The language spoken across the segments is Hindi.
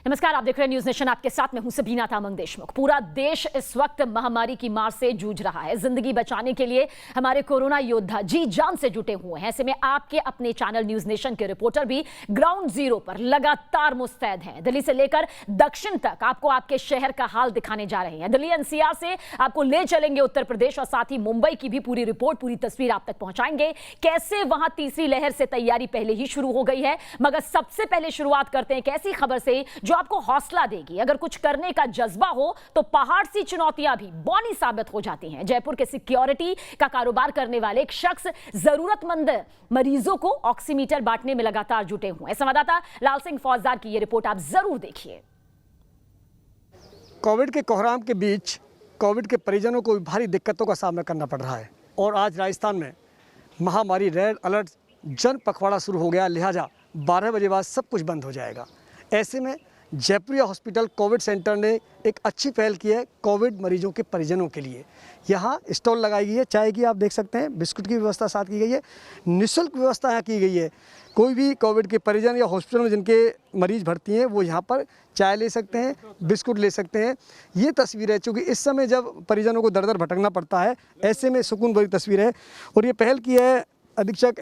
नमस्कार, आप देख रहे हैं न्यूज नेशन। आपके साथ में हूं सबीना तामंग देशमुख। पूरा देश इस वक्त महामारी की मार से जूझ रहा है। जिंदगी बचाने के लिए हमारे कोरोना योद्धा जी जान से जुटे हुए हैं। ऐसे में आपके अपने चैनल न्यूज नेशन के रिपोर्टर भी ग्राउंड जीरो पर लगातार मुस्तैद हैं। दिल्ली से लेकर दक्षिण तक आपको आपके शहर का हाल दिखाने जा रहे हैं। दिल्ली एनसीआर से आपको ले चलेंगे उत्तर प्रदेश और साथ ही मुंबई की भी पूरी रिपोर्ट, पूरी तस्वीर आप तक पहुंचाएंगे। कैसे वहां तीसरी लहर से तैयारी पहले ही शुरू हो गई है, मगर सबसे पहले शुरुआत करते हैं एक ऐसी खबर से जो आपको हौसला देगी। अगर कुछ करने का जज्बा हो तो पहाड़ सी चुनौतियां भी बौनी साबित हो जाती हैं। जयपुर के सिक्योरिटी का कारोबार करने वाले एक शख्स जरूरतमंद मरीजों को ऑक्सीमीटर बांटने में लगातार जुटे हुए हैं। संवाददाता लाल सिंह फौजदार की यह रिपोर्ट आप जरूर देखिए। कोविड के कोहराम के बीच कोविड के परिजनों को भारी दिक्कतों का सामना करना पड़ रहा है और आज राजस्थान में महामारी रेड अलर्ट जन पखवाड़ा शुरू हो गया। लिहाजा 12 बजे बाद सब कुछ बंद हो जाएगा। ऐसे में जयपुरिया हॉस्पिटल कोविड सेंटर ने एक अच्छी पहल की है कोविड मरीजों के परिजनों के लिए। यहाँ स्टॉल लगाई गई है, चाय की आप देख सकते हैं, बिस्कुट की व्यवस्था साथ की गई है, निःशुल्क व्यवस्था यहाँ की गई है। कोई भी कोविड के परिजन या हॉस्पिटल में जिनके मरीज भर्ती हैं वो यहाँ पर चाय ले सकते हैं, बिस्कुट ले सकते हैं। ये तस्वीर है, चूँकि इस समय जब परिजनों को दर दर भटकना पड़ता है, ऐसे में सुकून भरी तस्वीर है। और ये पहल की है अधीक्षक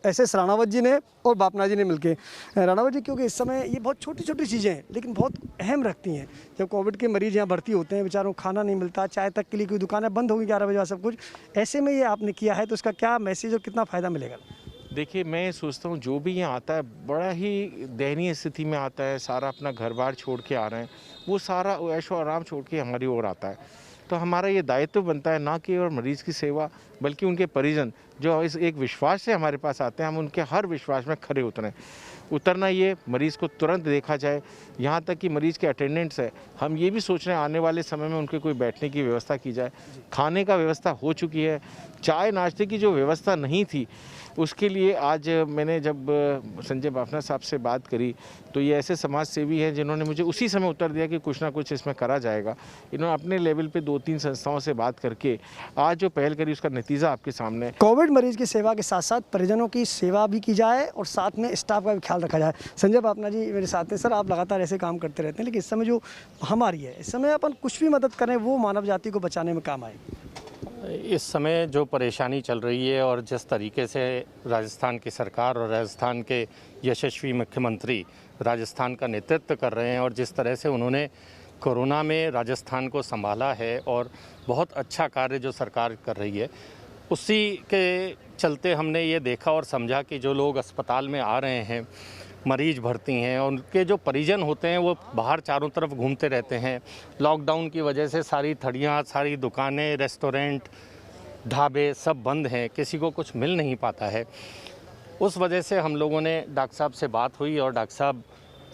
एस राणावत जी ने और बापना जी ने मिलकर। राणावत जी, क्योंकि इस समय ये बहुत छोटी छोटी चीज़ें हैं लेकिन बहुत अहम रखती हैं। जब कोविड के मरीज यहाँ भर्ती होते हैं, बेचारों को खाना नहीं मिलता, चाय तक के लिए कोई दुकानें बंद होंगी 11 बजे सब कुछ, ऐसे में ये आपने किया है तो इसका क्या मैसेज और कितना फ़ायदा मिलेगा? देखिए, मैं सोचता हूँ जो भी यहाँ आता है बड़ा ही दयनीय स्थिति में आता है, सारा अपना घर बार छोड़ के आ रहे हैं, वो सारा ऐशो आराम छोड़ के हमारी ओर आता है। तो हमारा ये दायित्व बनता है ना केवल मरीज़ की सेवा बल्कि उनके परिजन जो इस एक विश्वास से हमारे पास आते हैं, हम उनके हर विश्वास में खरे उतरना ये मरीज़ को तुरंत देखा जाए। यहाँ तक कि मरीज़ के अटेंडेंट्स है, हम ये भी सोच रहे हैं आने वाले समय में उनके कोई बैठने की व्यवस्था की जाए। खाने का व्यवस्था हो चुकी है, चाय नाश्ते की जो व्यवस्था नहीं थी उसके लिए आज मैंने जब संजय बाफना साहब से बात करी तो ये ऐसे समाज सेवी हैं जिन्होंने मुझे उसी समय उत्तर दिया कि कुछ ना कुछ इसमें करा जाएगा। इन्होंने अपने लेवल पे 2-3 संस्थाओं से बात करके आज जो पहल करी उसका नतीजा आपके सामने है। कोविड मरीज की सेवा के साथ साथ परिजनों की सेवा भी की जाए और साथ में स्टाफ का भी ख्याल रखा जाए। संजय बापना जी मेरे साथ हैं। सर, आप लगातार ऐसे काम करते रहते हैं, लेकिन इस समय जो महामारी है, इस समय अपन कुछ भी मदद करें वो मानव जाति को बचाने में काम आएगी। इस समय जो परेशानी चल रही है और जिस तरीके से राजस्थान की सरकार और राजस्थान के यशस्वी मुख्यमंत्री राजस्थान का नेतृत्व कर रहे हैं और जिस तरह से उन्होंने कोरोना में राजस्थान को संभाला है और बहुत अच्छा कार्य जो सरकार कर रही है, उसी के चलते हमने ये देखा और समझा कि जो लोग अस्पताल में आ रहे हैं, मरीज भर्ती हैं, उनके जो परिजन होते हैं वो बाहर चारों तरफ घूमते रहते हैं। लॉकडाउन की वजह से सारी थड़ियाँ, सारी दुकानें, रेस्टोरेंट, ढाबे सब बंद हैं, किसी को कुछ मिल नहीं पाता है। उस वजह से हम लोगों ने डॉक्टर साहब से बात हुई और डॉक्टर साहब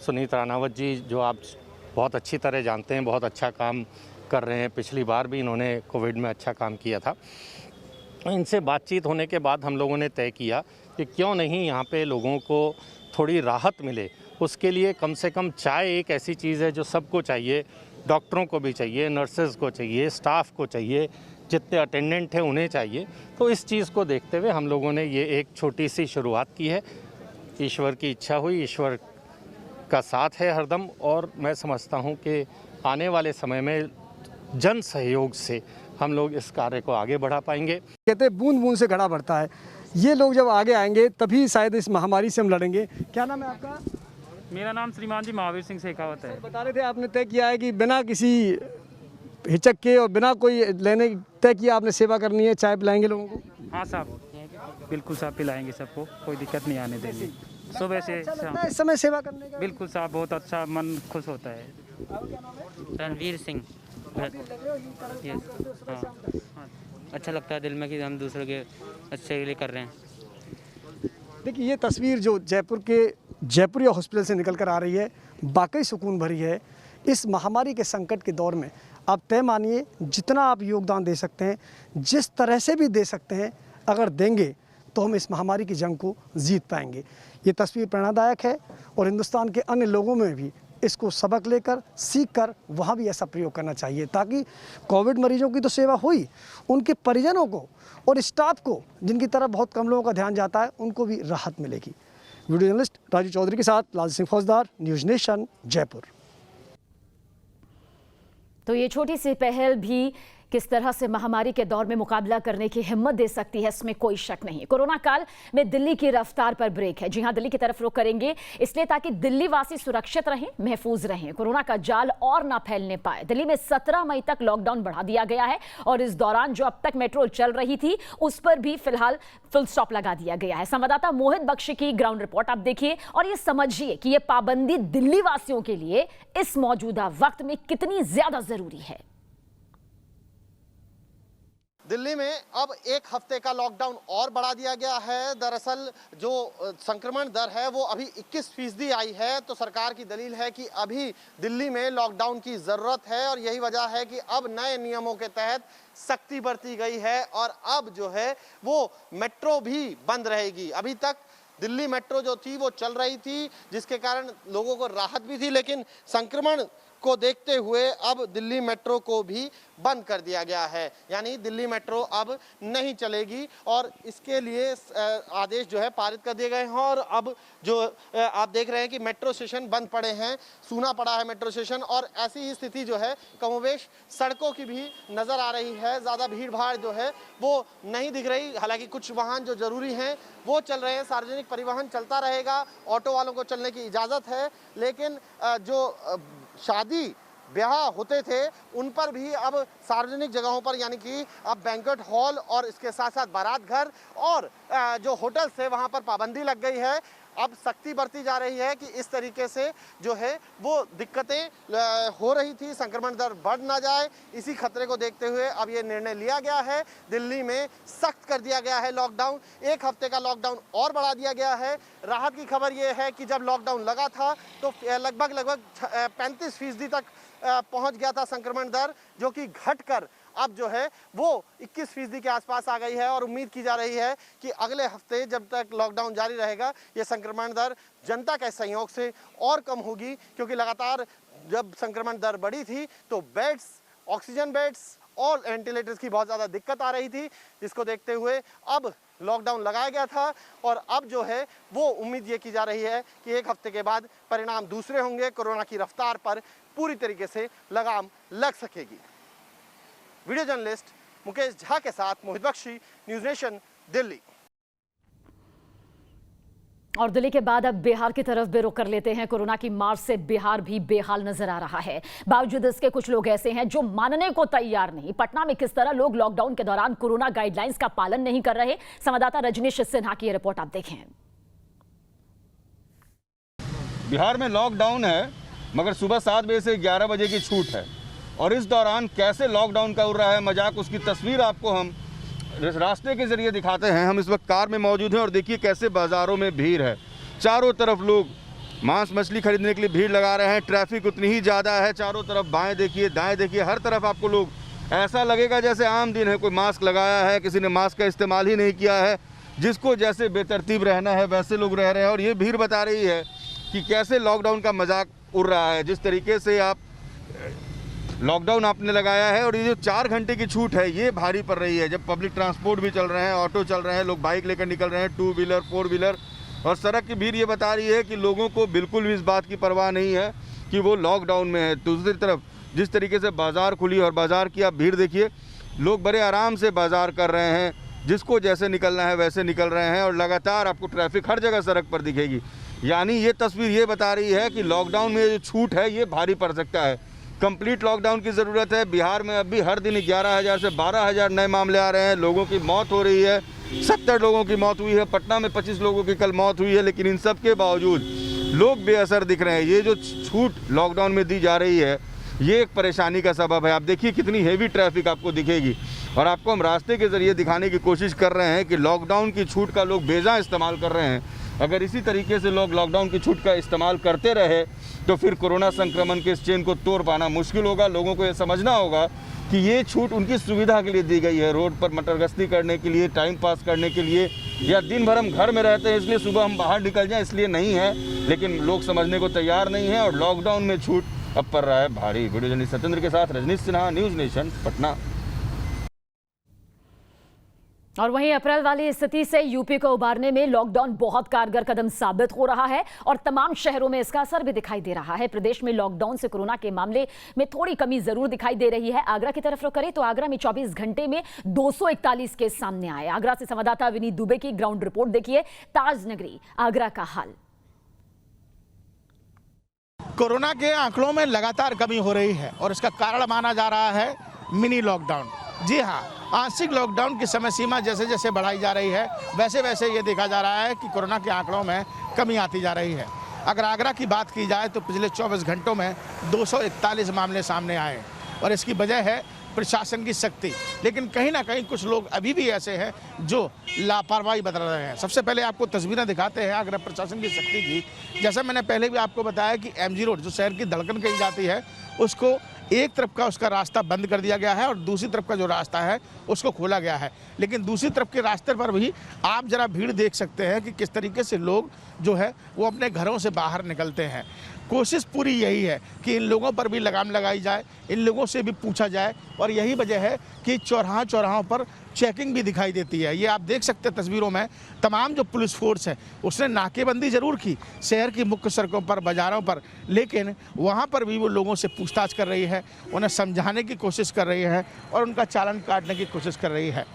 सुनीत राणावत जी, जो आप बहुत अच्छी तरह जानते हैं, बहुत अच्छा काम कर रहे हैं, पिछली बार भी इन्होंने कोविड में अच्छा काम किया था। इनसे बातचीत होने के बाद हम लोगों ने तय किया कि क्यों नहीं यहाँ पे लोगों को थोड़ी राहत मिले, उसके लिए कम से कम चाय एक ऐसी चीज़ है जो सबको चाहिए, डॉक्टरों को भी चाहिए, नर्सेज़ को चाहिए, स्टाफ को चाहिए, जितने अटेंडेंट हैं उन्हें चाहिए। तो इस चीज़ को देखते हुए हम लोगों ने ये एक छोटी सी शुरुआत की है। ईश्वर की इच्छा हुई, ईश्वर का साथ है हरदम, और मैं समझता हूँ कि आने वाले समय में जन सहयोग से हम लोग इस कार्य को आगे बढ़ा पाएंगे। कहते हैं बूंद बूंद से घड़ा बढ़ता है। ये लोग जब आगे आएंगे तभी शायद इस महामारी से हम लड़ेंगे। क्या नाम है आपका? मेरा नाम श्रीमान जी महावीर सिंह शेखावत है। बता रहे थे आपने तय किया है कि बिना किसी हिचक के और बिना कोई लेने तय किया आपने सेवा करनी है, चाय पिलाएंगे लोगों को। हाँ साहब, बिल्कुल साहब, पिलाएंगे सबको, कोई दिक्कत नहीं आने देंगे। सुबह से इस समय सेवा करने का बिल्कुल साहब, बहुत अच्छा, मन खुश होता है। रणवीर सिंह। हाँ, अच्छा लगता है दिल में कि हम दूसरों के अच्छे के लिए कर रहे हैं। देखिए, ये तस्वीर जो जयपुर के जयपुरिया हॉस्पिटल से निकल कर आ रही है वाकई सुकून भरी है। इस महामारी के संकट के दौर में आप तय मानिए जितना आप योगदान दे सकते हैं, जिस तरह से भी दे सकते हैं, अगर देंगे तो हम इस महामारी की जंग को जीत पाएंगे। ये तस्वीर प्रेरणादायक है और हिंदुस्तान के अन्य लोगों में भी इसको सबक लेकर, सीख कर वहाँ भी ऐसा प्रयोग करना चाहिए ताकि कोविड मरीजों की तो सेवा हुई, उनके परिजनों को और स्टाफ को, जिनकी तरफ बहुत कम लोगों का ध्यान जाता है, उनको भी राहत मिलेगी। वीडियो जर्नलिस्ट राजू चौधरी के साथ लाल सिंह फौजदार, न्यूज़ नेशन, जयपुर। तो ये छोटी सी पहल भी किस तरह से महामारी के दौर में मुकाबला करने की हिम्मत दे सकती है, इसमें कोई शक नहीं। कोरोना काल में दिल्ली की रफ्तार पर ब्रेक है। जी हां, दिल्ली की तरफ रुख करेंगे इसलिए ताकि दिल्ली वासी सुरक्षित रहें, महफूज रहें, कोरोना का जाल और ना फैलने पाए। दिल्ली में 17 मई तक लॉकडाउन बढ़ा दिया गया है और इस दौरान जो अब तक मेट्रो चल रही थी उस पर भी फिलहाल फुल स्टॉप लगा दिया गया है। संवाददाता मोहित बख्शी की ग्राउंड रिपोर्ट आप देखिए और ये समझिए कि ये पाबंदी दिल्ली वासियों के लिए इस मौजूदा वक्त में कितनी ज्यादा जरूरी है। दिल्ली में अब एक हफ्ते का लॉकडाउन और बढ़ा दिया गया है। दरअसल जो संक्रमण दर है वो अभी 21% आई है, तो सरकार की दलील है कि अभी दिल्ली में लॉकडाउन की ज़रूरत है और यही वजह है कि अब नए नियमों के तहत सख्ती बरती गई है और अब जो है वो मेट्रो भी बंद रहेगी। अभी तक दिल्ली मेट्रो जो थी वो चल रही थी, जिसके कारण लोगों को राहत भी थी, लेकिन संक्रमण को देखते हुए अब दिल्ली मेट्रो को भी बंद कर दिया गया है। यानी दिल्ली मेट्रो अब नहीं चलेगी और इसके लिए आदेश जो है पारित कर दिए गए हैं। और अब जो आप देख रहे हैं कि मेट्रो स्टेशन बंद पड़े हैं, सूना पड़ा है मेट्रो स्टेशन और ऐसी ही स्थिति जो है कमोवेश सड़कों की भी नज़र आ रही है। ज़्यादा भीड़ भाड़ जो है वो नहीं दिख रही। हालांकि कुछ वाहन जो ज़रूरी हैं वो चल रहे हैं, सार्वजनिक परिवहन चलता रहेगा, ऑटो वालों को चलने की इजाज़त है, लेकिन जो शादी ब्याह होते थे उन पर भी अब सार्वजनिक जगहों पर यानी कि अब बैंक्वेट हॉल और इसके साथ साथ बारात घर और जो होटल्स है वहाँ पर पाबंदी लग गई है। अब सख्ती बरती जा रही है कि इस तरीके से जो है वो दिक्कतें हो रही थी, संक्रमण दर बढ़ ना जाए, इसी खतरे को देखते हुए अब ये निर्णय लिया गया है। दिल्ली में सख्त कर दिया गया है लॉकडाउन, एक हफ्ते का लॉकडाउन और बढ़ा दिया गया है। राहत की खबर ये है कि जब लॉकडाउन लगा था तो लगभग 35% तक पहुंच गया था संक्रमण दर, जो कि घटकर अब जो है वो 21% के आसपास आ गई है और उम्मीद की जा रही है कि अगले हफ्ते जब तक लॉकडाउन जारी रहेगा ये संक्रमण दर जनता के सहयोग से और कम होगी, क्योंकि लगातार जब संक्रमण दर बढ़ी थी तो बेड्स, ऑक्सीजन बेड्स और वेंटिलेटर्स की बहुत ज़्यादा दिक्कत आ रही थी, जिसको देखते हुए अब लॉकडाउन लगाया गया था और अब जो है वो उम्मीद ये की जा रही है कि एक हफ्ते के बाद परिणाम दूसरे होंगे, कोरोना की रफ्तार पर पूरी तरीके से लगाम लग सकेगी। वीडियो जर्नलिस्ट मुकेश झा के साथ मोहित बख्शी, न्यूज़ नेशन, दिल्ली। और दिल्ली के बाद अब बिहार की तरफ भी रुख कर लेते हैं। कोरोना की मार से बिहार भी बेहाल नजर आ रहा है। बावजूद इसके कुछ लोग ऐसे हैं जो मानने को तैयार नहीं। पटना में किस तरह लोग लॉकडाउन के दौरान कोरोना गाइडलाइंस का पालन नहीं कर रहे, संवाददाता रजनीश सिन्हा की रिपोर्ट आप देखें। बिहार में लॉकडाउन है मगर सुबह 7 बजे से 11 बजे की छूट है और इस दौरान कैसे लॉकडाउन का उड़ रहा है मजाक, उसकी तस्वीर आपको हम रास्ते के जरिए दिखाते हैं। हम इस वक्त कार में मौजूद हैं और देखिए कैसे बाज़ारों में भीड़ है। चारों तरफ लोग मांस मछली खरीदने के लिए भीड़ लगा रहे हैं। ट्रैफिक उतनी ही ज़्यादा है, चारों तरफ बाएं देखिए, दाएं देखिए, हर तरफ आपको लोग, ऐसा लगेगा जैसे आम दिन है। कोई मास्क लगाया है, किसी ने मास्क का इस्तेमाल ही नहीं किया है। जिसको जैसे बेतरतीब रहना है वैसे लोग रह रहे हैं और ये भीड़ बता रही है कि कैसे लॉकडाउन का मजाक उड़ रहा है। जिस तरीके से आप लॉकडाउन आपने लगाया है और ये जो 4 घंटे की छूट है ये भारी पड़ रही है। जब पब्लिक ट्रांसपोर्ट भी चल रहे हैं, ऑटो चल रहे हैं, लोग बाइक लेकर निकल रहे हैं, 2 व्हीलर 4 व्हीलर, और सड़क की भीड़ ये बता रही है कि लोगों को बिल्कुल भी इस बात की परवाह नहीं है कि वो लॉकडाउन में है। दूसरी तरफ जिस तरीके से बाज़ार खुली और बाज़ार की आप भीड़ देखिए, लोग बड़े आराम से बाज़ार कर रहे हैं, जिसको जैसे निकलना है वैसे निकल रहे हैं और लगातार आपको ट्रैफिक हर जगह सड़क पर दिखेगी। यानी ये तस्वीर ये बता रही है कि लॉकडाउन में जो छूट है ये भारी पड़ सकता है। कंप्लीट लॉकडाउन की ज़रूरत है। बिहार में अभी हर दिन 11,000 से 12,000 नए मामले आ रहे हैं, लोगों की मौत हो रही है, 70 लोगों की मौत हुई है, पटना में 25 लोगों की कल मौत हुई है, लेकिन इन सब के बावजूद लोग बेअसर दिख रहे हैं। ये जो छूट लॉकडाउन में दी जा रही है ये एक परेशानी का सबब है। आप देखिए कितनी हेवी ट्रैफिक आपको दिखेगी और आपको हम रास्ते के ज़रिए दिखाने की कोशिश कर रहे हैं कि लॉकडाउन की छूट का लोग बेजा इस्तेमाल कर रहे हैं। अगर इसी तरीके से लोग लॉकडाउन की छूट का इस्तेमाल करते रहे तो फिर कोरोना संक्रमण के इस चेन को तोड़ पाना मुश्किल होगा। लोगों को ये समझना होगा कि ये छूट उनकी सुविधा के लिए दी गई है, रोड पर मटरगश्ती करने के लिए, टाइम पास करने के लिए, या दिन भर हम घर में रहते हैं इसलिए सुबह हम बाहर निकल जाएं इसलिए नहीं है। लेकिन लोग समझने को तैयार नहीं है और लॉकडाउन में छूट अब पड़ रहा है भारी। वीडियो जर्नलिस्ट सत्येंद्र के साथ रजनीश सिन्हा, न्यूज़ नेशन, पटना। और वहीं अप्रैल वाली स्थिति से यूपी को उबारने में लॉकडाउन बहुत कारगर कदम साबित हो रहा है और तमाम शहरों में इसका असर भी दिखाई दे रहा है। प्रदेश में लॉकडाउन से कोरोना के मामले में थोड़ी कमी जरूर दिखाई दे रही है। आगरा की तरफ रुख करें तो आगरा में 24 घंटे में 241 केस सामने आए। आगरा से संवाददाता विनीत दुबे की ग्राउंड रिपोर्ट देखिए। ताज नगरी आगरा का हाल। कोरोना के आंकड़ों में लगातार कमी हो रही है और इसका कारण माना जा रहा है मिनी लॉकडाउन। जी हाँ, आंशिक लॉकडाउन की समय सीमा जैसे जैसे बढ़ाई जा रही है वैसे वैसे ये देखा जा रहा है कि कोरोना के आंकड़ों में कमी आती जा रही है। अगर आगरा की बात की जाए तो पिछले 24 घंटों में 241 मामले सामने आए और इसकी वजह है प्रशासन की सख्ती। लेकिन कहीं ना कहीं कुछ लोग अभी भी ऐसे हैं जो लापरवाही बरत रहे हैं। सबसे पहले आपको तस्वीरें दिखाते हैं आगरा प्रशासन की सख्ती की। जैसा मैंने पहले भी आपको बताया कि MG रोड जो शहर की धड़कन कही जाती है उसको एक तरफ का उसका रास्ता बंद कर दिया गया है और दूसरी तरफ का जो रास्ता है उसको खोला गया है। लेकिन दूसरी तरफ के रास्ते पर भी आप जरा भीड़ देख सकते हैं कि किस तरीके से लोग जो है वो अपने घरों से बाहर निकलते हैं। कोशिश पूरी यही है कि इन लोगों पर भी लगाम लगाई जाए, इन लोगों से भी पूछा जाए और यही वजह है कि चौराहों पर चेकिंग भी दिखाई देती है। ये आप देख सकते हैं तस्वीरों में, तमाम जो पुलिस फोर्स है उसने नाकेबंदी ज़रूर की शहर की मुख्य सड़कों पर, बाज़ारों पर, लेकिन वहाँ पर भी वो लोगों से पूछताछ कर रही है, उन्हें समझाने की कोशिश कर रही है और उनका चालान काटने की कोशिश कर रही है।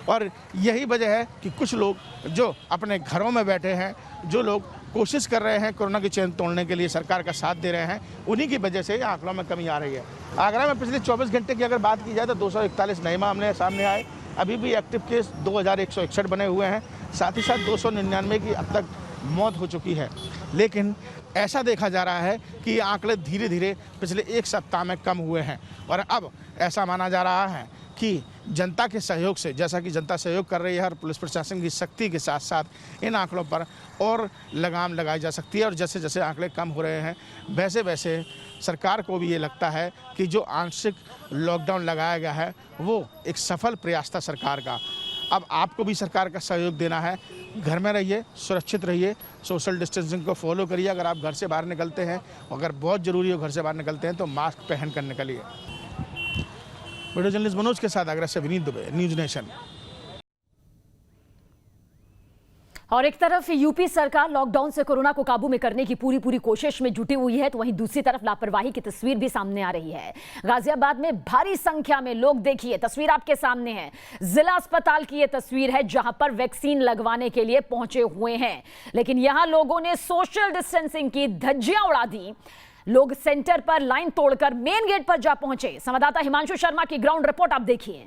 और यही वजह है कि कुछ लोग जो अपने घरों में बैठे हैं, जो लोग कोशिश कर रहे हैं कोरोना की चेन तोड़ने के लिए, सरकार का साथ दे रहे हैं, उन्हीं की वजह से आंकड़ों में कमी आ रही है। आगरा में पिछले 24 घंटे की अगर बात की जाए तो 241 नए मामले सामने आए। अभी भी एक्टिव केस 2161 बने हुए हैं। साथ ही साथ 299 की अब तक मौत हो चुकी है। लेकिन ऐसा देखा जा रहा है कि ये आंकड़े धीरे धीरे पिछले एक सप्ताह में कम हुए हैं और अब ऐसा माना जा रहा है कि जनता के सहयोग से, जैसा कि जनता सहयोग कर रही है और पुलिस प्रशासन की सख्ती के साथ साथ इन आंकड़ों पर और लगाम लगाई जा सकती है। और जैसे जैसे आंकड़े कम हो रहे हैं वैसे वैसे सरकार को भी ये लगता है कि जो आंशिक लॉकडाउन लगाया गया है वो एक सफल प्रयास था सरकार का। अब आपको भी सरकार का सहयोग देना है। घर में रहिए, सुरक्षित रहिए, सोशल डिस्टेंसिंग को फॉलो करिए। अगर आप घर से बाहर निकलते हैं, अगर बहुत ज़रूरी हो घर से बाहर निकलते हैं तो मास्क पहन कर निकलिए। वीडियो जर्नलिस्ट मनोज के साथ आगरा से विनीत दुबे, न्यूज़ नेशन। और एक तरफ यूपी सरकार लॉकडाउन से कोरोना को काबू में करने की पूरी कोशिश में जुटी हुई है तो वहीं दूसरी तरफ लापरवाही की तस्वीर भी सामने आ रही है। गाजियाबाद में भारी संख्या में लोग, देखिए तस्वीर आपके सामने है, जिला अस्पताल की यह तस्वीर है जहां पर वैक्सीन लगवाने के लिए पहुंचे हुए हैं। लेकिन यहां लोगों ने सोशल डिस्टेंसिंग की धज्जियां उड़ा दी। लोग सेंटर पर लाइन तोड़कर मेन गेट पर जा पहुंचे। संवाददाता हिमांशु शर्मा की ग्राउंड रिपोर्ट आप देखिए।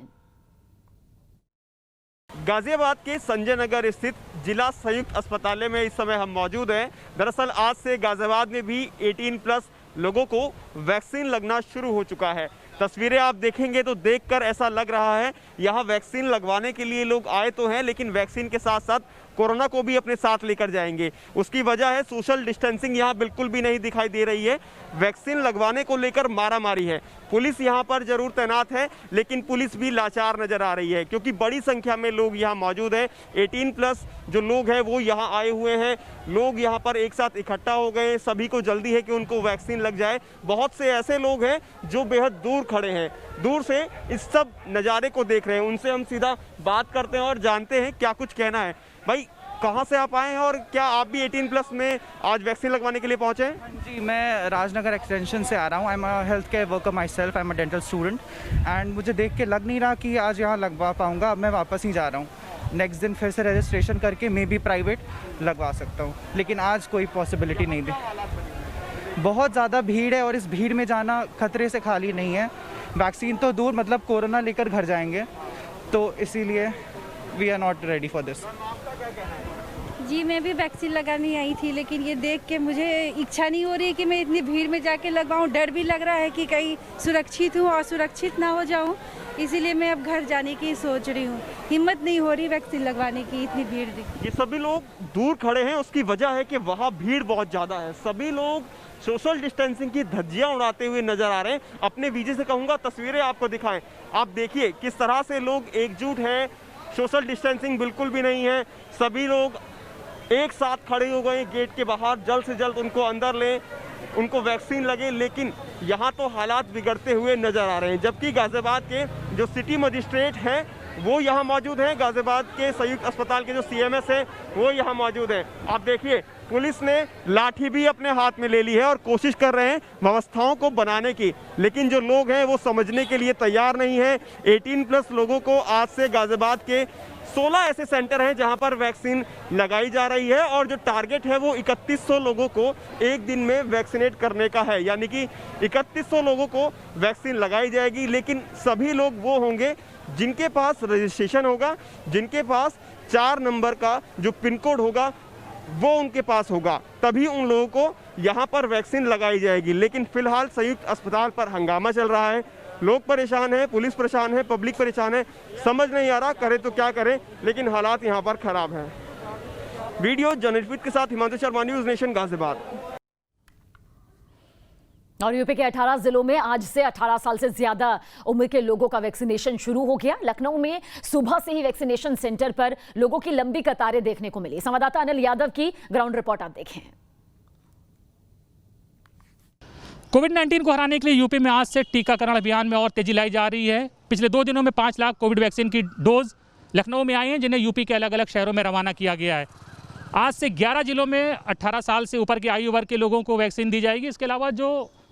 गाजियाबाद के संजय नगर स्थित जिला संयुक्त अस्पताल में इस समय हम मौजूद हैं। दरअसल आज से गाजियाबाद में भी 18+ लोगों को वैक्सीन लगना शुरू हो चुका है। तस्वीरें आप देखेंगे तो देखकर ऐसा लग रहा है यहाँ वैक्सीन लगवाने के लिए लोग आए तो हैं, लेकिन वैक्सीन के साथ साथ कोरोना को भी अपने साथ लेकर जाएंगे। उसकी वजह है सोशल डिस्टेंसिंग यहाँ बिल्कुल भी नहीं दिखाई दे रही है। वैक्सीन लगवाने को लेकर मारामारी है। पुलिस यहाँ पर जरूर तैनात है लेकिन पुलिस भी लाचार नजर आ रही है क्योंकि बड़ी संख्या में लोग यहाँ मौजूद हैं। 18+ जो लोग हैं वो यहाँ आए हुए हैं। लोग यहाँ पर एक साथ इकट्ठा हो गए, सभी को जल्दी है कि उनको वैक्सीन लग जाए। बहुत से ऐसे लोग हैं जो बेहद दूर खड़े हैं, दूर से इस सब नज़ारे को देख रहे हैं। उनसे हम सीधा बात करते हैं और जानते हैं क्या कुछ कहना है। भाई, कहाँ से आप आए हैं और क्या आप भी 18+ में आज वैक्सीन लगवाने के लिए पहुँचे हैं? जी, मैं राजनगर एक्सटेंशन से आ रहा हूँ। I am a health care worker my self, I am a dental student and मुझे देख के लग नहीं रहा कि आज यहाँ लगवा पाऊँगा। अब मैं वापस ही जा रहा हूँ। नेक्स्ट दिन फिर से रजिस्ट्रेशन करके मे बी प्राइवेट लगवा सकता हूँ, लेकिन आज कोई पॉसिबिलिटी नहीं थी। बहुत ज़्यादा भीड़ है और इस भीड़ में जाना खतरे से खाली नहीं है। वैक्सीन तो दूर, मतलब कोरोना लेकर घर जाएंगे, तो इसीलिए we are not ready for this. जी, मैं भी वैक्सीन लगाने आई थी लेकिन ये देख के मुझे इच्छा नहीं हो रही है कि मैं इतनी भीड़ में जाके लगवाऊं। डर भी लग रहा है कि कहीं सुरक्षित हूँ और सुरक्षित ना हो जाऊं, इसीलिए मैं अब घर जाने की सोच रही हूँ। हिम्मत नहीं हो रही वैक्सीन लगवाने की, इतनी भीड़ दिखी। ये सभी लोग दूर खड़े हैं, उसकी वजह है कि वहाँ भीड़ बहुत ज़्यादा है। सभी लोग सोशल डिस्टेंसिंग की धज्जियां उड़ाते हुए नजर आ रहे हैं। अपने वीजे से कहूँगा तस्वीरें आपको दिखाएं। आप देखिए किस तरह से लोग एकजुट हैं, सोशल डिस्टेंसिंग बिल्कुल भी नहीं है। सभी लोग एक साथ खड़े हो गए गेट के बाहर, जल्द से जल्द उनको अंदर लें, उनको वैक्सीन लगे। लेकिन यहाँ तो हालात बिगड़ते हुए नजर आ रहे हैं। जबकि गाजियाबाद के जो सिटी मजिस्ट्रेट हैं वो यहाँ मौजूद हैं। गाजियाबाद के संयुक्त अस्पताल के जो CMS है वो यहाँ मौजूद है। आप देखिए पुलिस ने लाठी भी अपने हाथ में ले ली है और कोशिश कर रहे हैं व्यवस्थाओं को बनाने की, लेकिन जो लोग हैं वो समझने के लिए तैयार नहीं है। 18+ लोगों को आज से गाजियाबाद के 16 ऐसे सेंटर हैं जहां पर वैक्सीन लगाई जा रही है और जो टारगेट है वो 3100 लोगों को एक दिन में वैक्सीनेट करने का है, यानी कि 3100 लोगों को वैक्सीन लगाई जाएगी। लेकिन सभी लोग वो होंगे जिनके पास रजिस्ट्रेशन होगा, जिनके पास 4 नंबर का जो पिन कोड होगा वो उनके पास होगा, तभी उन लोगों को यहाँ पर वैक्सीन लगाई जाएगी। लेकिन फिलहाल संयुक्त अस्पताल पर हंगामा चल रहा है, लोग परेशान हैं, पुलिस परेशान है, पब्लिक परेशान है, समझ नहीं आ रहा करे तो क्या करें, लेकिन हालात यहाँ पर खराब हैं। वीडियो जर्नलिस्ट के साथ हिमांशु शर्मा, न्यूज़ नेशन, गाजियाबाद। और यूपी के 18 जिलों में आज से 18 साल से ज्यादा उम्र के लोगों का वैक्सीनेशन शुरू हो गया। लखनऊ में सुबह से ही वैक्सीनेशन सेंटर पर लोगों की लंबी कतारें देखने को मिली। संवाददाता अनिल यादव की ग्राउंड रिपोर्ट आप देखें। कोविड-19 को हराने के लिए यूपी में आज से टीकाकरण अभियान में और तेजी लाई जा रही है। पिछले 2 दिनों में 5 लाख कोविड वैक्सीन की डोज लखनऊ में आई हैं, जिन्हें यूपी के अलग अलग शहरों में रवाना किया गया है। आज से 11 जिलों में 18 साल से ऊपर के आयु वर्ग के लोगों को वैक्सीन दी जाएगी। इसके अलावा जो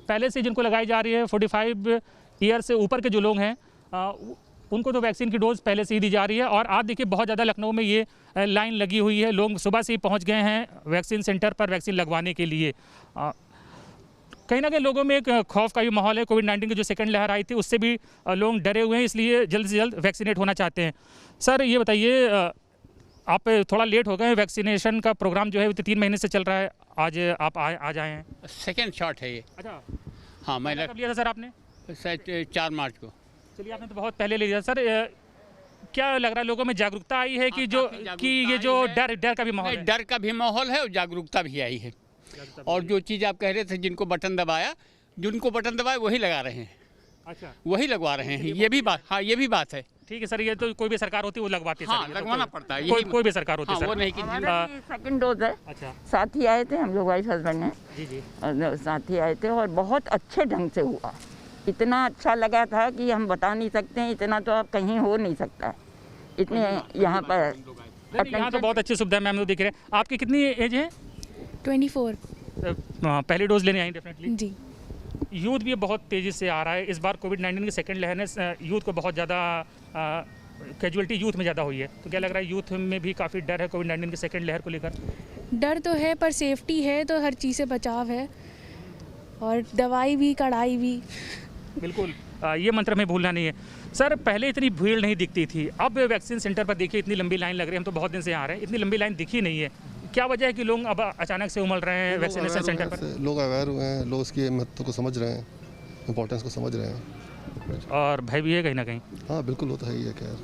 पहले से जिनको लगाई जा रही है 45 ईयर से ऊपर के जो लोग हैं उनको तो वैक्सीन की डोज पहले से ही दी जा रही है। और आज देखिए बहुत ज़्यादा लखनऊ में ये लाइन लगी हुई है, लोग सुबह से ही पहुँच गए हैं वैक्सीन सेंटर पर वैक्सीन लगवाने के लिए। कहीं ना कहीं लोगों में एक खौफ का भी माहौल है। कोविड-19 की जो सेकंड लहर आई थी उससे भी लोग डरे हुए हैं, इसलिए जल्द से जल्द वैक्सीनेट होना चाहते हैं। सर ये बताइए, आप थोड़ा लेट हो गए, वैक्सीनेशन का प्रोग्राम जो है वो 3 महीने से चल रहा है, आज आप आज आए हैं? सेकेंड शॉट है ये। अच्छा, हाँ मैं कब लिया था सर आपने? 4 मार्च को। चलिए, आपने तो बहुत पहले ले लिया। सर क्या लग रहा है, लोगों में जागरूकता आई है कि ये जो डर का भी माहौल है? डर का भी माहौल है और जागरूकता भी आई है। और जो चीज़ आप कह रहे थे जिनको बटन दबाया वही लगा रहे हैं। अच्छा, वही लगवा रहे हैं, ये भी बात, हाँ ये भी बात है। ठीक है सर, ये तो कोई भी सरकार होती है वो लगवाती है। हाँ, लगवाना पड़ता है, कोई भी सरकार होती है। वो नहीं कि सेकंड डोज है। अच्छा, साथ ही आए थे हम लोग, वाइफ हस्बैंड ने जी साथ ही आए थे और बहुत अच्छे ढंग से हुआ। इतना अच्छा लगा था कि हम बता नहीं सकते हैं, इतना तो आप कहीं हो नहीं सकता है। इतने यहाँ पर यहाँ तो बहुत अच्छी सुविधा मैम दिख रहे हैं। आपकी कितनी एज है? 24। पहली डोज लेने आई डेफिनेटली जी। यूथ भी बहुत तेज़ी से आ रहा है। इस बार कोविड-19 की सेकंड लहर ने यूथ को बहुत ज़्यादा कैजुअलिटी यूथ में ज़्यादा हुई है, तो क्या लग रहा है यूथ में भी काफ़ी डर है कोविड-19 की सेकंड लहर को लेकर? डर तो है, पर सेफ्टी है तो हर चीज़ से बचाव है, और दवाई भी कड़ाई भी। बिल्कुल, ये मंत्र हमें भूलना नहीं है। सर पहले इतनी भीड़ नहीं दिखती थी, अब वैक्सीन सेंटर पर देखिए इतनी लंबी लाइन लग रही है। हम तो बहुत दिन से आ रहे हैं, इतनी लंबी लाइन दिखी नहीं है। क्या वजह है कि लोग अब अचानक से उमड़ रहे हैं वैक्सीनेशन सेंटर पर? लोग अवेयर हुए हैं, लोग इसकी महत्व को समझ रहे हैं, इंपॉर्टेंस को समझ रहे हैं, और भय भी है कहीं ना कहीं। हाँ बिल्कुल, वो तो है ही है। खैर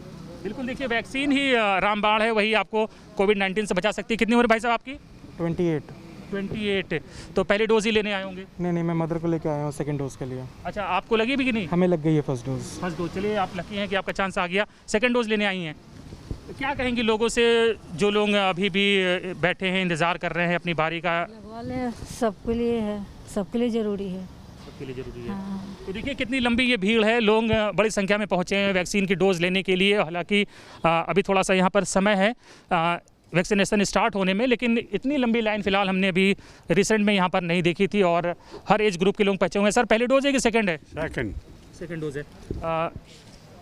बिल्कुल, देखिए वैक्सीन ही रामबाण है, वही आपको कोविड-19 से बचा सकती है। कितनी उम्र भाई साहब आपकी? 28। तो पहले डोज ही लेने आए होंगे? नहीं, मैं मदर को लेके आया हूँ सेकंड डोज के लिए। अच्छा, आपको लगी भी कि नहीं? हमें लग गई है फर्स्ट डोज। चलिए, आप लकी हैं कि आपका चांस आ गया, सेकंड डोज लेने आई हैं। तो क्या कहेंगे लोगों से जो लोग अभी भी बैठे हैं, इंतज़ार कर रहे हैं अपनी बारी का? लगवा लें, सबके लिए है, सबके लिए ज़रूरी है। सबके लिए ज़रूरी है। तो देखिए कितनी लंबी ये भीड़ है, लोग बड़ी संख्या में पहुँचे हैं वैक्सीन की डोज लेने के लिए। हालांकि अभी थोड़ा सा यहाँ पर समय है वैक्सीनेशन स्टार्ट होने में, लेकिन इतनी लंबी लाइन फ़िलहाल हमने अभी रिसेंट में यहाँ पर नहीं देखी थी। और हर एज ग्रुप के लोग पहुँचे हुए हैं। सर पहली डोज है कि सेकेंड है? सेकेंड डोज है।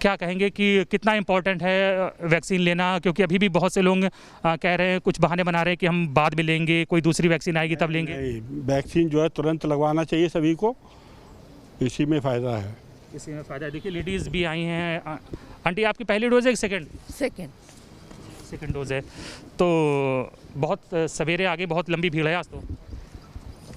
क्या कहेंगे कि कितना इम्पोर्टेंट है वैक्सीन लेना, क्योंकि अभी भी बहुत से लोग कह रहे हैं, कुछ बहाने बना रहे हैं कि हम बाद में लेंगे, कोई दूसरी वैक्सीन आएगी तब लेंगे? वैक्सीन जो है तुरंत लगवाना चाहिए सभी को, इसी में फ़ायदा है। इसी में फ़ायदा है। देखिए लेडीज़ भी आई हैं। आंटी आपकी पहली डोज है कि सेकेंड? सेकेंड डोज है। तो बहुत सवेरे आगे बहुत लंबी भीड़ है आज तो,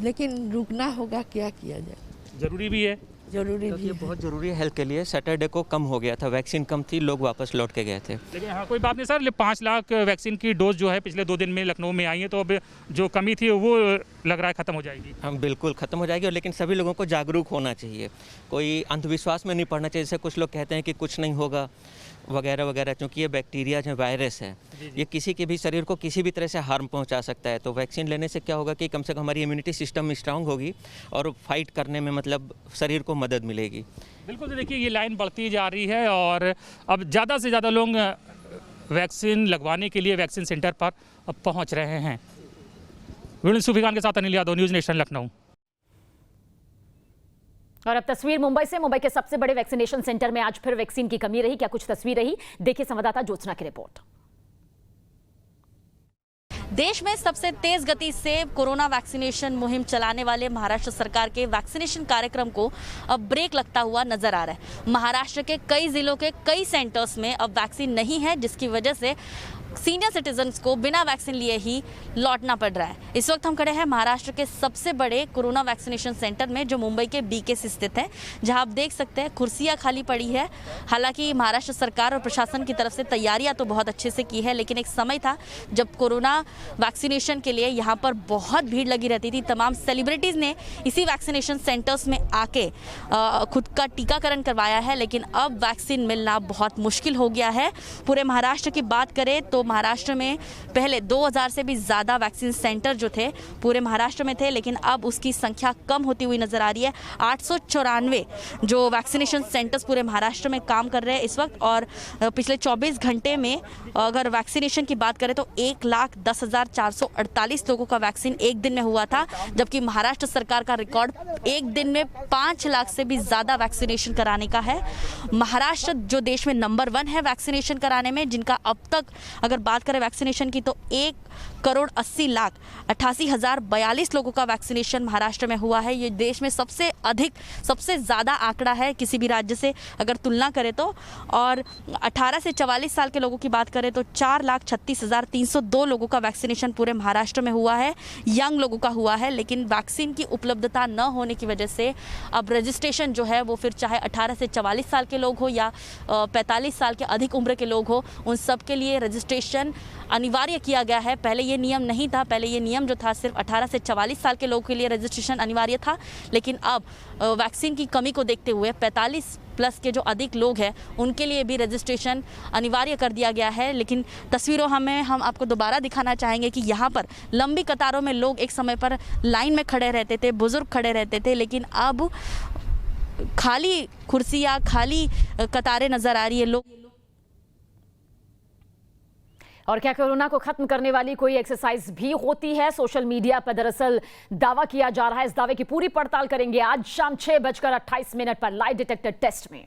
लेकिन रुकना होगा, क्या किया जाए, ज़रूरी भी है। जरूरी भी ये बहुत ज़रूरी है हेल्थ के लिए। सैटरडे को कम हो गया था, वैक्सीन कम थी, लोग वापस लौट के गए थे। लेकिन हाँ कोई बात नहीं सर, 5 लाख वैक्सीन की डोज जो है पिछले 2 दिन में लखनऊ में आई है, तो अब जो कमी थी वो लग रहा है ख़त्म हो जाएगी। हम बिल्कुल ख़त्म हो जाएगी, और लेकिन सभी लोगों को जागरूक होना चाहिए, कोई अंधविश्वास में नहीं पड़ना चाहिए। जैसे कुछ लोग कहते हैं कि कुछ नहीं होगा, वगैरह वगैरह, चूँकि ये बैक्टीरिया जो वायरस है ये किसी के भी शरीर को किसी भी तरह से हार्म पहुंचा सकता है। तो वैक्सीन लेने से क्या होगा कि कम से कम हमारी इम्यूनिटी सिस्टम स्ट्रांग होगी और फाइट करने में मतलब शरीर को मदद मिलेगी। बिल्कुल, तो देखिए ये लाइन बढ़ती जा रही है और अब ज़्यादा से ज़्यादा लोग वैक्सीन लगवाने के लिए वैक्सीन सेंटर पर अब पहुँच रहे हैं। वीडियो सूफी खान के साथ अनिल यादव, न्यूज़ नेशन, लखनऊ। और अब तस्वीर मुंबई से। मुंबई के सबसे बड़े वैक्सीनेशन सेंटर में आज फिर वैक्सीन की कमी रही। क्या कुछ तस्वीर रही, देखिए संवाददाता ज्योत्सना की रिपोर्ट। देश में सबसे तेज गति से कोरोना वैक्सीनेशन मुहिम चलाने वाले महाराष्ट्र सरकार के वैक्सीनेशन कार्यक्रम को अब ब्रेक लगता हुआ नजर आ रहा है। महाराष्ट्र के कई जिलों के कई सेंटर्स में अब वैक्सीन नहीं है, जिसकी वजह से सीनियर सिटीजन्स को बिना वैक्सीन लिए ही लौटना पड़ रहा है। इस वक्त हम खड़े हैं महाराष्ट्र के सबसे बड़े कोरोना वैक्सीनेशन सेंटर में, जो मुंबई के बीके से स्थित है, जहां आप देख सकते हैं कुर्सियां खाली पड़ी है। हालांकि महाराष्ट्र सरकार और प्रशासन की तरफ से तैयारियां तो बहुत अच्छे से की है, लेकिन एक समय था जब कोरोना वैक्सीनेशन के लिए यहाँ पर बहुत भीड़ लगी रहती थी। तमाम सेलिब्रिटीज़ ने इसी वैक्सीनेशन सेंटर्स में आके खुद का टीकाकरण करवाया है, लेकिन अब वैक्सीन मिलना बहुत मुश्किल हो गया है। पूरे महाराष्ट्र की बात करें तो महाराष्ट्र में पहले 2000 से भी ज़्यादा वैक्सीन सेंटर जो थे पूरे महाराष्ट्र में थे, लेकिन अब उसकी संख्या कम होती हुई नज़र आ रही है। 894 जो वैक्सीनेशन सेंटर्स पूरे महाराष्ट्र में काम कर रहे हैं इस वक्त, और पिछले 24 घंटे में अगर वैक्सीनेशन की बात करें तो 1,10,448 लोगों का वैक्सीन एक दिन में हुआ था, जबकि महाराष्ट्र सरकार का रिकॉर्ड एक दिन में 5 लाख से भी ज़्यादा वैक्सीनेशन कराने का है। महाराष्ट्र जो देश में नंबर 1 है वैक्सीनेशन कराने में, जिनका अब तक अगर बात करें वैक्सीनेशन की तो 1,80,88,042 लोगों का वैक्सीनेशन महाराष्ट्र में हुआ है। ये देश में सबसे अधिक, सबसे ज़्यादा आंकड़ा है किसी भी राज्य से अगर तुलना करें तो। और 18 से 44 साल के लोगों की बात करें तो 4,36,302 लोगों का वैक्सीनेशन पूरे महाराष्ट्र में हुआ है, यंग लोगों का हुआ है। लेकिन वैक्सीन की उपलब्धता न होने की वजह से अब रजिस्ट्रेशन जो है वो फिर चाहे 18 से 44 साल के लोग हो या 45 साल के अधिक उम्र के लोग हो, उन सब के लिए रजिस्ट्रेशन अनिवार्य किया गया है। पहले ये नियम नहीं था, पहले ये नियम जो था सिर्फ 18 से 44 साल के लोगों के लिए रजिस्ट्रेशन अनिवार्य था, लेकिन अब वैक्सीन की कमी को देखते हुए 45 प्लस के जो अधिक लोग हैं उनके लिए भी रजिस्ट्रेशन अनिवार्य कर दिया गया है। लेकिन तस्वीरों हम आपको दोबारा दिखाना चाहेंगे कि यहाँ पर लंबी कतारों में लोग एक समय पर लाइन में खड़े रहते थे, बुजुर्ग खड़े रहते थे, लेकिन अब खाली कुर्सियाँ, खाली कतारें नज़र आ रही है। लोग और क्या कोरोना को खत्म करने वाली कोई एक्सरसाइज भी होती है? सोशल मीडिया पर दरअसल दावा किया जा रहा है। इस दावे की पूरी पड़ताल करेंगे आज शाम 6:28 पर लाइव डिटेक्टर टेस्ट में।